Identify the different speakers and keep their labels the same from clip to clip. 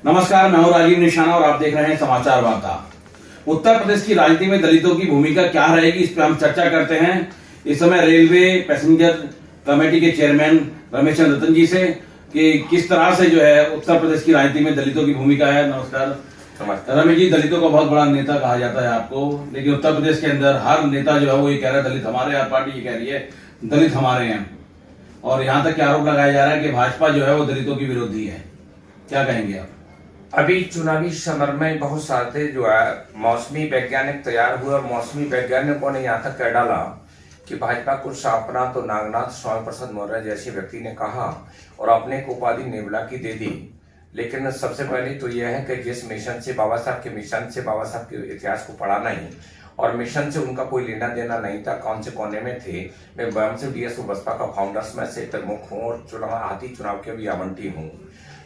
Speaker 1: नमस्कार, मैं हूं राजीव निशाना और आप देख रहे हैं समाचार वार्ता। उत्तर प्रदेश की राजनीति में दलितों की भूमिका क्या रहेगी, इस पर हम चर्चा करते हैं। इस समय रेलवे पैसेंजर कमेटी के चेयरमैन रमेश चंद्र रतन जी से कि किस तरह से जो है उत्तर प्रदेश की राजनीति में दलितों की भूमिका है। नमस्कार रमेश जी, दलितों को बहुत बड़ा नेता कहा जाता है आपको, लेकिन उत्तर प्रदेश के अंदर हर नेता जो है वो ये कह रहा है दलित हमारे, हर पार्टी ये कह रही है दलित हमारे हैं, और यहाँ तक आरोप लगाया जा रहा है कि भाजपा जो है वो दलितों की विरोधी है। क्या कहेंगे आप?
Speaker 2: अभी चुनावी समर में बहुत सारे जो है मौसमी वैज्ञानिक तैयार हुए और मौसमी वैज्ञानिकों ने यहाँ तक कह डाला कि भाजपा को शापनाथ तो नागनाथ स्वामी प्रसाद मौर्य जैसे व्यक्ति ने कहा और अपने को उपाधि नेवला की दे दी। लेकिन सबसे पहले तो यह है कि जिस मिशन से बाबा साहब के मिशन से बाबा साहब के इतिहास को पढ़ा नहीं और मिशन से उनका कोई लेना देना नहीं था, कौन से कोने में थे। मैं स्वयं से डीएसओ बसपा का फाउंडर्स में से प्रमुख हूँ और हाथी चुनाव के भी आवंटी हूँ।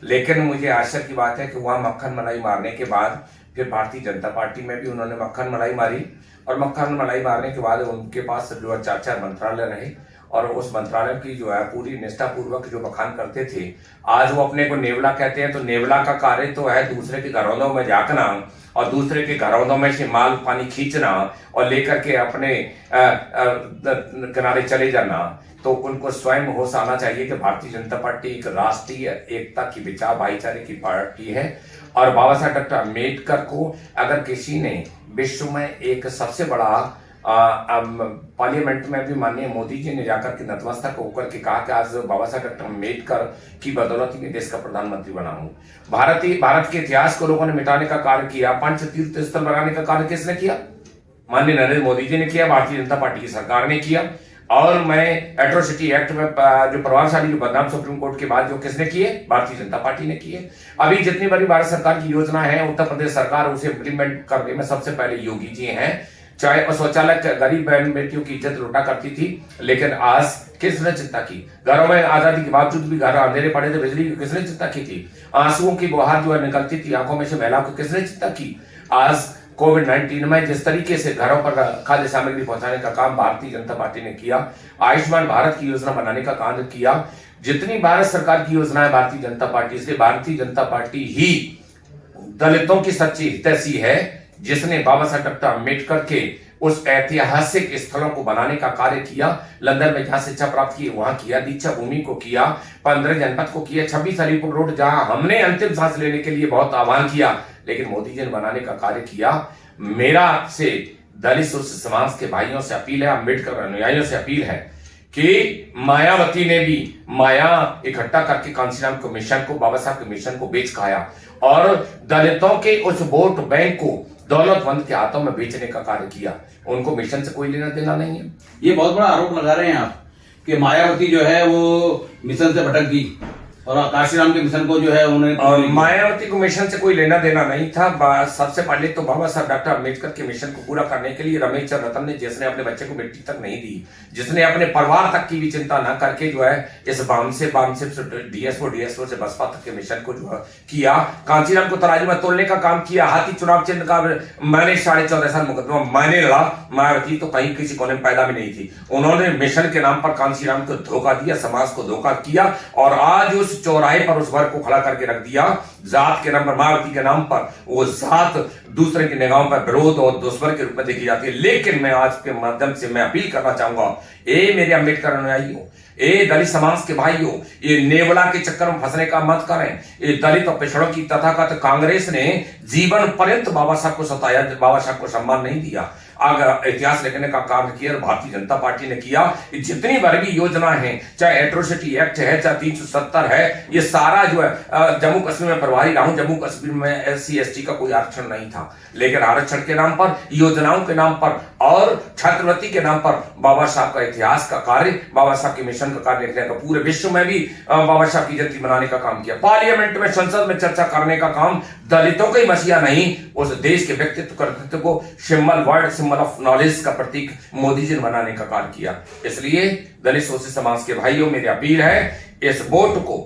Speaker 2: लेकिन मुझे आश्चर्य की बात है कि वहां मक्खन मलाई मारने के बाद फिर भारतीय जनता पार्टी में भी उन्होंने मक्खन मलाई मारी और मक्खन मलाई मारने के बाद उनके पास जो है 4 मंत्रालय रहे और उस मंत्रालय की जो है पूरी निष्ठा पूर्वक जो बखान करते थे। आज वो अपने को नेवला कहते हैं, तो नेवला का कार्य तो है दूसरे के घरौंदों में झांकना और दूसरे के घरौंदों में से माल पानी खींचना और लेकर के अपने किनारे चले जाना। तो उनको स्वयं होश आना चाहिए कि भारतीय जनता पार्टी एक राष्ट्रीय एकता की विचार भाईचारे की पार्टी है और बाबा साहब डॉक्टर अम्बेडकर को अगर किसी ने विश्व में एक सबसे बड़ा पार्लियामेंट में भी माननीय मोदी जी ने जाकर के नतमस्तक होकर के कहा कि आज बाबा साहब डॉक्टर अम्बेडकर की बदौलत में देश का प्रधानमंत्री बना हूं। भारत के इतिहास को लोगों ने मिटाने का कार्य किया, पंच तीर्थ स्थल बनाने का कार्य किसने किया? माननीय नरेंद्र मोदी जी ने किया, भारतीय जनता पार्टी की सरकार ने किया। और मैं एट्रोसिटी एक्ट में जो प्रभावशाली जो बदनाम सुप्रीम कोर्ट के बाद जो किसने किए? भारतीय जनता पार्टी ने किए। अभी जितनी बड़ी भारत सरकार की योजना है उत्तर प्रदेश सरकार उसे इम्प्लीमेंट करने में सबसे पहले योगी जी हैं। चाहे शौचालय गरीब बहन बेटियों की इज्जत लुटा करती थी, लेकिन आज किसने चिंता की? घरों में आजादी के बावजूद भी घर अंधेरे पड़े थे, बिजली की किसने चिंता की थी? आंसुओं की बहार जो है निकलती थी आंखों में से महिलाओं की किसने चिंता की? आज कोविड-19 में जिस तरीके से घरों पर खाद्य सामग्री पहुंचाने का काम भारतीय जनता पार्टी ने किया, आयुष्मान भारत की योजना बनाने का काम किया, जितनी भारत सरकार की योजना है भारतीय जनता पार्टी, इसलिए भारतीय जनता पार्टी ही दलितों की सच्ची हितैषी है, जिसने बाबा साहब डॉक्टर अम्बेडकर के उस ऐतिहासिक स्थलों को बनाने का कार्य किया। लंदन में जहां शिक्षा प्राप्त की वहां किया, दीक्षा भूमि को किया, 15 जनपद को किया, 26 अलीपुर रोड जहां हमने अंतिम सांस लेने के लिए बहुत आह्वान किया, लेकिन मोदी जी ने बनाने का कार्य किया। मेरा से दलित समाज के भाइयों से अपील है, अम्बेडकर अनुयायियों से अपील है कि मायावती ने भी माया इकट्ठा करके कांशीराम के मिशन को, बाबा साहब के मिशन को बेच खाया और दलितों के उस वोट बैंक को दौलतमंद के हाथों में बेचने का कार्य किया। उनको मिशन से कोई लेना देना नहीं है।
Speaker 1: ये बहुत बड़ा आरोप लगा रहे हैं आप कि मायावती जो है वो मिशन से भटक गई और काशीराम के मिशन को जो है उन्होंने
Speaker 2: मायावती को मिशन से कोई लेना देना नहीं था। सबसे पहले तो बाबा साहब डॉक्टर अम्बेडकर के मिशन को पूरा करने के लिए रमेश चंद्र रतन ने, जिसने अपने बच्चे को मिट्टी तक नहीं दी, जिसने अपने परिवार तक की भी चिंता न करके जो है इस बाम से डीएसओ से बसपा तक के मिशन को जो है किया। कांशीराम को तराजू में तोलने का काम किया। हाथी चुनाव चिन्ह का मैंने 14.5 साल मुकदमा मैंने लड़ा। मायावती तो कहीं किसी कोने में पैदा भी नहीं थी। उन्होंने मिशन के नाम पर कांशीराम को धोखा दिया, समाज को धोखा किया और आज उस चौराहे पर उस वर्ग को खड़ा करके रख दिया। जात के नाम पर, मायावती के नाम पर वो जात दूसरे की निगाहों पर विरोध और दुश्मन के रूप में देखी जाती है। लेकिन मैं आज के माध्यम से मैं अपील करना चाहूंगा, ए मेरे अम्बेडकर अनुयायियों, ए दलित समाज के भाइयों, ये नेवला के चक्कर में फंसने का मत करें। ये दलित और पिछड़ों की तथाकथित कांग्रेस ने जीवन पर्यंत बाबा साहब को सताया, बाबा साहब को सम्मान नहीं दिया, अगर इतिहास लिखने का काम किया भारतीय जनता पार्टी ने किया। जितनी वर्गीय योजना है, चाहे एट्रोसिटी एक्ट है, चाहे 370 है, ये सारा जो है जम्मू कश्मीर में प्रभारी रहा हूं। जम्मू कश्मीर में SC/ST का कोई आरक्षण नहीं था, लेकिन आरक्षण के नाम पर, योजनाओं के नाम पर और छात्रवृत्ति के नाम पर बाबा साहब का इतिहास का कार्य, बाबा साहब के मिशन का कार्य लिखने का पूरे विश्व में भी बाबा साहब की जयंती मनाने का काम किया। पार्लियामेंट में, संसद में चर्चा करने का काम दलितों का ही मसीहा नहीं, उस देश के व्यक्तित्व कर्तृत्व को सिंबल ऑफ नॉलेज का प्रतीक मोदी जी ने बनाने का कार्य किया। इसलिए दलित शोषित समाज के भाइयों मेरी अपील है, इस वोट को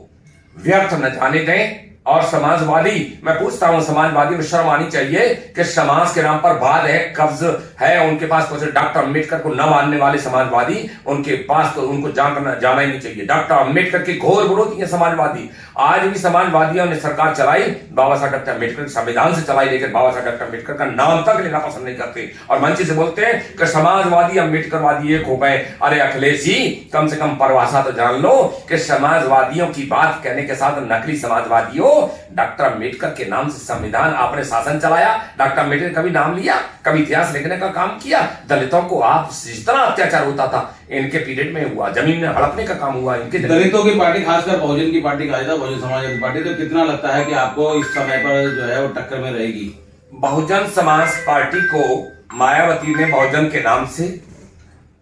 Speaker 2: व्यर्थ न जाने दें और समाजवादी, मैं पूछता हूं समाजवादी को शर्म आनी चाहिए कि समाज के नाम पर बाद है, कब्ज है उनके पास कुछ। डॉक्टर अम्बेडकर को न मानने वाले समाजवादी, उनके पास तो उनको जाना ही नहीं चाहिए। डॉक्टर अम्बेडकर के घोर विरोधी है समाजवादी। आज भी समाजवादियों ने सरकार चलाई, बाबा साहब डॉक्टर अम्बेडकर संविधान से चलाई, लेकिन बाबा साहब डॉक्टर अम्बेडकर का नाम तक लेना पसंद नहीं करते और मंच से बोलते हैं कि समाजवादी अम्बेडकरवादी एक हो गए। अरे अखिलेश जी, कम से कम परिभाषा तो जान लो कि समाजवादियों की बात कहने के साथ नकली समाजवादियों, डॉक्टर अम्बेडकर के नाम से संविधान आपने शासन चलाया। डॉक्टर अम्बेडकर कभी नाम लिया, कभी इतिहास लिखने का काम किया? दलितों को आप जितना अत्याचार होता था इनके पीरियड में हुआ, जमीन में हड़पने का काम हुआ इनके।
Speaker 1: दलितों की पार्टी, खासकर बहुजन की पार्टी कहा जाता है, बहुजन समाजवादी पार्टी, तो कितना लगता है कि आपको इस समय पर जो है वो टक्कर में रहेगी?
Speaker 2: बहुजन समाज पार्टी को मायावती ने बहुजन के नाम से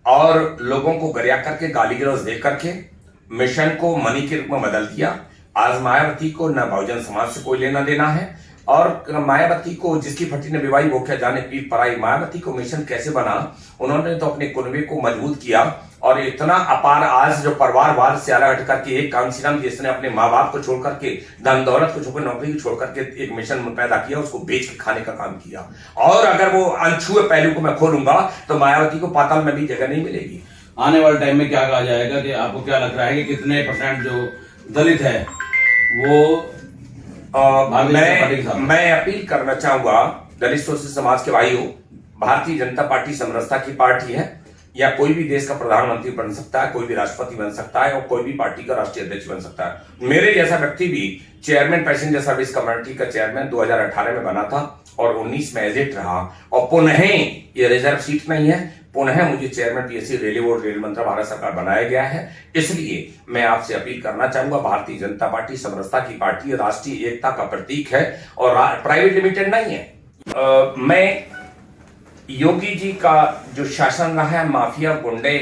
Speaker 2: और लोगों को गरिया करके, गाली गलौज दे करके मिशन को मनी के रूप में बदल दिया। आज मायावती को न बहुजन समाज से कोई लेना देना है और मायावती को जिसकी फटी ने विवाही वो क्या जाने पीर पराई। मायावती को मिशन कैसे बना, उन्होंने तो अपने कुनबे को मजबूत किया और इतना अपार आज जो परिवारवाद से अलग हट करके एक कांशीराम जिसने अपने माँ बाप को छोड़ करके, धन दौलत को छोड़कर, नौकरी को छोड़ करके एक मिशन पैदा किया, उसको बेच के खाने का काम किया। और अगर वो अनछुए पहलू को मैं खोलूंगा तो मायावती को पाताल में भी जगह नहीं मिलेगी।
Speaker 1: आने वाले टाइम में क्या कहा जाएगा कि आपको क्या लग रहा है कि कितने % जो दलित है वो
Speaker 2: मैं अपील करना चाहूंगा दलित शोषित समाज के भाइयों, भारतीय जनता पार्टी समरसता की पार्टी है। या कोई भी देश का प्रधानमंत्री बन सकता है, कोई भी राष्ट्रपति बन सकता है और कोई भी पार्टी का राष्ट्रीय अध्यक्ष बन सकता है। मेरे जैसा व्यक्ति भी चेयरमैन पैसेंजर सर्विस कमेटी का चेयरमैन 2018 में बना था और 19 में एजेंट रहा और पुनः, ये रिजर्व सीट नहीं है, पुनः मुझे chairman PSC railway board rail मंत्री भारत सरकार बनाया गया है। इसलिए मैं आपसे अपील करना चाहूंगा, भारतीय जनता पार्टी समरसता की पार्टी है, राष्ट्रीय एकता का प्रतीक है और प्राइवेट लिमिटेड नहीं है। मैं योगी जी का जो शासन रहा है, माफिया गुंडे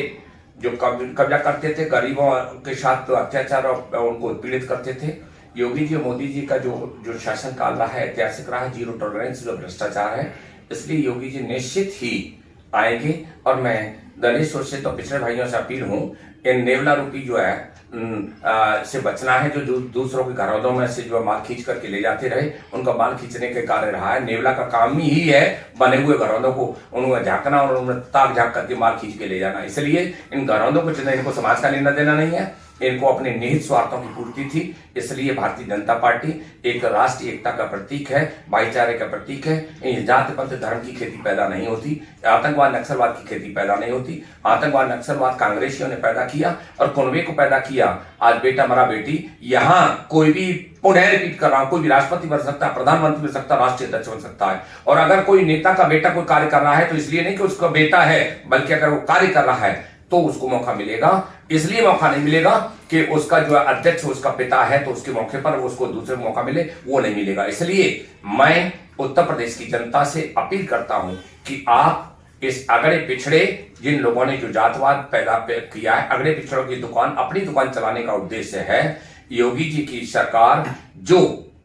Speaker 2: जो कब्जा करते थे, गरीबों के साथ अत्याचार और उनको पीड़ित करते थे, योगी जी और मोदी जी का जो शासन काल रहा है ऐतिहासिक रहा है, जीरो टॉलरेंस जो भ्रष्टाचार है। इसलिए योगी जी निश्चित ही आएंगे और मैं दलित शोषित और पिछड़े भाइयों से अपील हूं, इन नेवला रूपी जो है से बचना है, जो दूसरों के घरौंदों में से जो माल खींच करके ले जाते रहे, उनका माल खींचने के कार्य रहा है। नेवला का काम ही है बने हुए घरौंदों को उन्हें झांकना और उन्हें ताक झांक करके माल खींच के ले जाना। इसलिए इन घरौंदों को चिंता, इनको समाज का लेना देना नहीं है, इनको अपने निहित स्वार्थों की पूर्ति थी। इसलिए भारतीय जनता पार्टी एक राष्ट्रीय एकता का प्रतीक है, भाईचारे का प्रतीक है। जाति पंथ धर्म की खेती पैदा नहीं होती, आतंकवाद नक्सलवाद की खेती पैदा नहीं होती। आतंकवाद नक्सलवाद कांग्रेसियों ने पैदा किया और कुनबे को पैदा किया। आज बेटा मरा बेटी, यहाँ कोई भी, पुनः रिपीट कर रहा हूं, कोई भी राष्ट्रपति बन सकता है, प्रधानमंत्री बन सकता है, राष्ट्रीय अध्यक्ष बन सकता है। और अगर कोई नेता का बेटा कोई कार्य कर रहा है तो इसलिए नहीं कि उसका बेटा है, बल्कि अगर वो कार्य कर रहा है तो उसको मौका मिलेगा। इसलिए मौका नहीं मिलेगा कि उसका जो अध्यक्ष उसका पिता है तो उसके मौके पर उसको दूसरे मौका मिले, वो नहीं मिलेगा। इसलिए मैं उत्तर प्रदेश की जनता से अपील करता हूं कि आप इस अगड़े पिछड़े जिन लोगों ने जो जातवाद पैदा किया है, अगड़े पिछड़ों की दुकान, अपनी दुकान चलाने का उद्देश्य है। योगी जी की सरकार जो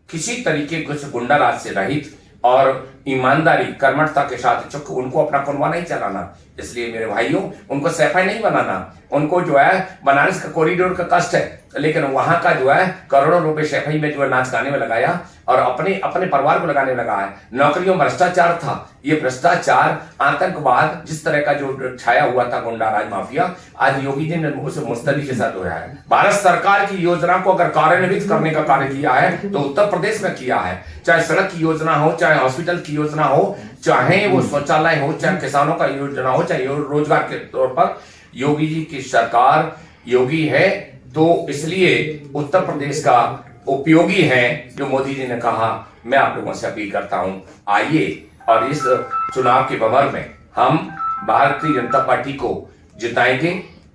Speaker 2: किसी तरीके के गुंडा राज से रहित और ईमानदारी कर्मठता के साथ चुप, उनको अपना कुनबा नहीं चलाना। इसलिए मेरे भाइयों, उनको सैफाई नहीं बनाना, उनको जो है बनारस का कॉरिडोर का कष्ट है, लेकिन वहां का जो है करोड़ों रुपए सैफाई में जो है नाच गाने में लगाया और अपने परिवार को लगाने लगा है। नौकरियों में भ्रष्टाचार था, ये भ्रष्टाचार, आतंकवाद जिस तरह का जो छाया हुआ था, गुंडा राज माफिया, आज योगी जी ने उसे मुस्तैदी के साथ धोया है। भारत सरकार की योजना को अगर कार्यान्वित करने का कार्य किया है तो उत्तर प्रदेश में किया है। चाहे सड़क की योजना हो, चाहे हॉस्पिटल की योजना हो, चाहे वो शौचालय हो, चाहे किसानों का योजना हो, चाहे रोजगार के तौर पर, योगी जी की सरकार योगी है। तो इसलिए उत्तर प्रदेश का उपयोगी है जो मोदी जी ने कहा। मैं आप लोगों से अपील करता हूं, आइए और इस चुनाव के बबर में हम भारतीय जनता पार्टी को जिताएंगे,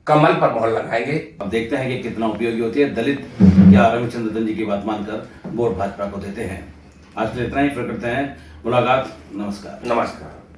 Speaker 2: कमल पर मोहर लगाएंगे।
Speaker 1: अब देखते हैं कि कितना उपयोगी होती है। दलित क्या रविचंद्र जी की बात मानकर वोट भाजपा को देते हैं। आज के लिए इतना ही, फिर करते हैं मुलाकात। नमस्कार।
Speaker 2: नमस्कार।